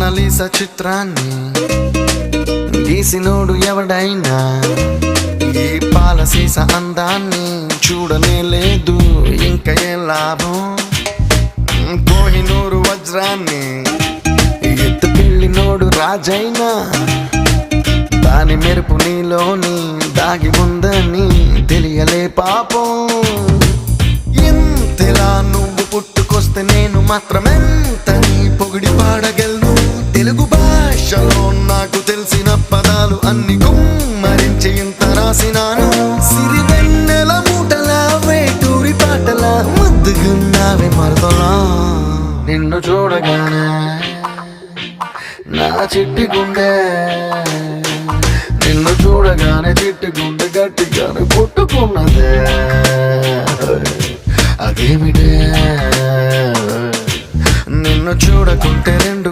Mona Lisa చిత్రాన్ని గీసినోడు ఎవడైనా ఈ పాలసీస అందాన్ని చూడనే లేదు ఇంకా ఏ లాభం. కోహినూరు వజ్రాన్ని ఎత్తుకెళ్ళినోడు రాజైనా దాని మెరుపు నీలోని దాగి ఉందని తెలియలే పాపం. ఎంతలా నువ్వు పుట్టుకొస్తే నేను మాత్రమెంతని పొగిడి పాడగలను. తెలుగు భాషలో నాకు తెలిసిన పదాలు అన్ని కుమ్మరించి ఇంత రాసినాను. సిరివెన్నెల మూటలా వేటూరి పాటలా ముద్దుగున్నావే మరదలా. నిన్ను చూడగానే నా చిట్టి గుండె, నిన్ను చూడగానే చిట్టి గుండె గట్టిగానే పుట్టుకున్నదే. అదేమిటే నిన్ను చూడకుంటే రెండు